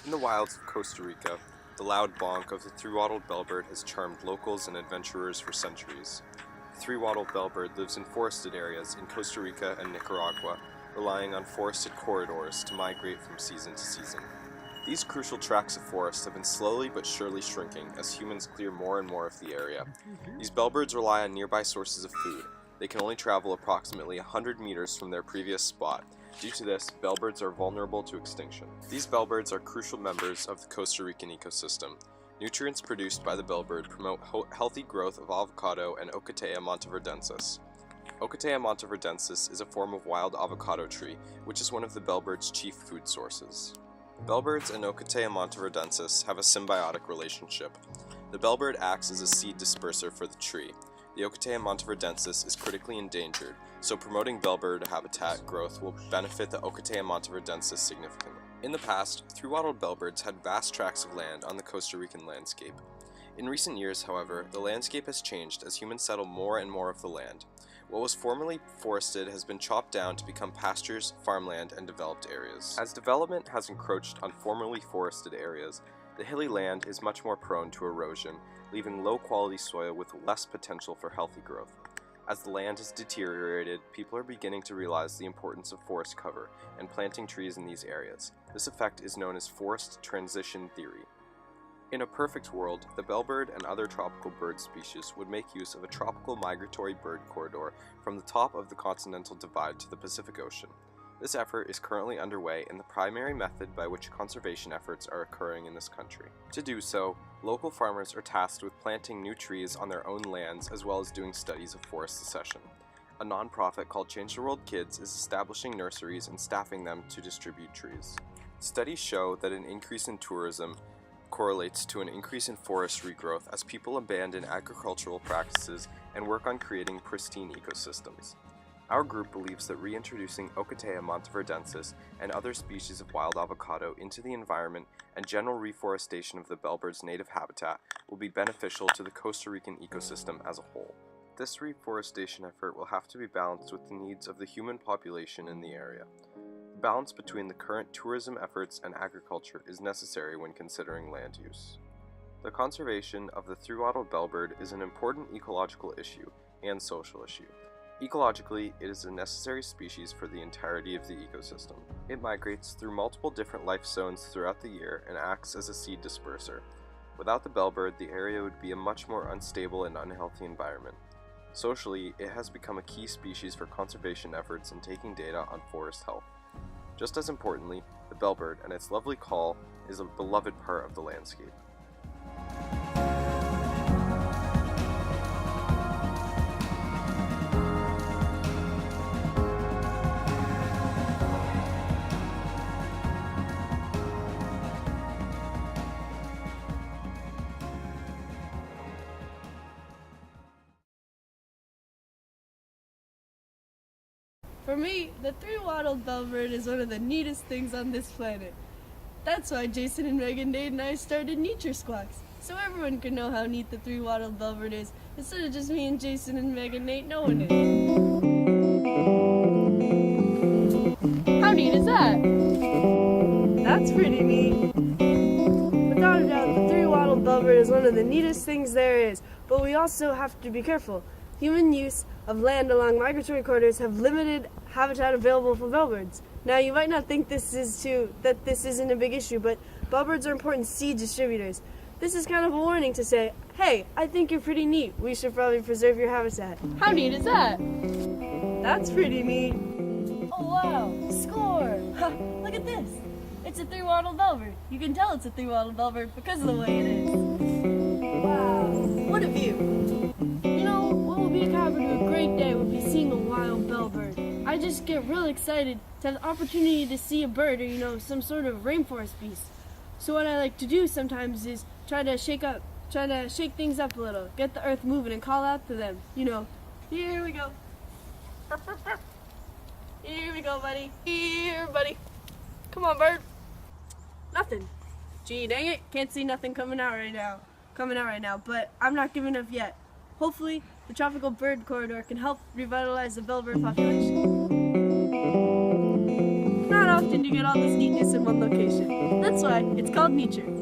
In the wilds of Costa Rica, the loud bonk of the three-wattled bellbird has charmed locals and adventurers for centuries. The three-wattled bellbird lives in forested areas in Costa Rica and Nicaragua, relying on forested corridors to migrate from season to season. These crucial tracts of forest have been slowly but surely shrinking as humans clear more and more of the area. These bellbirds rely on nearby sources of food. They can only travel approximately 100 meters from their previous spot. Due to this, bellbirds are vulnerable to extinction. These bellbirds are crucial members of the Costa Rican ecosystem. Nutrients produced by the bellbird promote healthy growth of avocado and Ocotea monteverdensis. Ocotea monteverdensis is a form of wild avocado tree, which is one of the bellbird's chief food sources. Bellbirds and Ocotea monteverdensis have a symbiotic relationship. The bellbird acts as a seed disperser for the tree. The Ocotea monteverdensis is critically endangered, so promoting bellbird habitat growth will benefit the Ocotea monteverdensis significantly. In the past, three-wattled bellbirds had vast tracts of land on the Costa Rican landscape. In recent years, however, the landscape has changed as humans settle more and more of the land. What was formerly forested has been chopped down to become pastures, farmland, and developed areas. As development has encroached on formerly forested areas, the hilly land is much more prone to erosion, leaving low-quality soil with less potential for healthy growth. As the land has deteriorated, people are beginning to realize the importance of forest cover and planting trees in these areas. This effect is known as forest transition theory. In a perfect world, the bellbird and other tropical bird species would make use of a tropical migratory bird corridor from the top of the continental divide to the Pacific Ocean. This effort is currently underway and the primary method by which conservation efforts are occurring in this country. To do so, local farmers are tasked with planting new trees on their own lands as well as doing studies of forest succession. A nonprofit called Change the World Kids is establishing nurseries and staffing them to distribute trees. Studies show that an increase in tourism correlates to an increase in forest regrowth as people abandon agricultural practices and work on creating pristine ecosystems. Our group believes that reintroducing Ocotea monteverdensis and other species of wild avocado into the environment and general reforestation of the bellbird's native habitat will be beneficial to the Costa Rican ecosystem as a whole. This reforestation effort will have to be balanced with the needs of the human population in the area. The balance between the current tourism efforts and agriculture is necessary when considering land use. The conservation of the three-wattled bellbird is an important ecological issue and social issue. Ecologically, it is a necessary species for the entirety of the ecosystem. It migrates through multiple different life zones throughout the year and acts as a seed disperser. Without the bellbird, the area would be a much more unstable and unhealthy environment. Socially, it has become a key species for conservation efforts in taking data on forest health. Just as importantly, the bellbird and its lovely call is a beloved part of the landscape. For me, the three-wattled bellbird is one of the neatest things on this planet. That's why Jason and Megan Nate and I started Neature Squawks, so everyone can know how neat the three-wattled bellbird is, instead of just me and Jason and Megan Nate knowing it. How neat is that? That's pretty neat. Without a doubt, the three-wattled bellbird is one of the neatest things there is, but we also have to be careful. Human use of land along migratory corridors have limited habitat available for bellbirds. Now, you might not think this isn't a big issue, but bellbirds are important seed distributors. This is kind of a warning to say, hey, I think you're pretty neat. We should probably preserve your habitat. How neat is that? That's pretty neat. Oh, wow. Score! Look at this. It's a three-wattled bellbird. You can tell it's a three-wattled bellbird because of the way it is. Wow. What a view. You know, what would be a cabin to a great day would be seeing a wild bellbird. I just get really excited to have the opportunity to see a bird or, some sort of rainforest beast. So what I like to do sometimes is try to shake things up a little, get the earth moving and call out to them. Here we go. Here we go, buddy. Here, buddy. Come on, bird. Nothing. Gee, dang it. Can't see nothing coming out right now, but I'm not giving up yet. Hopefully, the tropical bird corridor can help revitalize the bellbird population. Not often trying to get all this neatness in one location. That's why it's called Neature.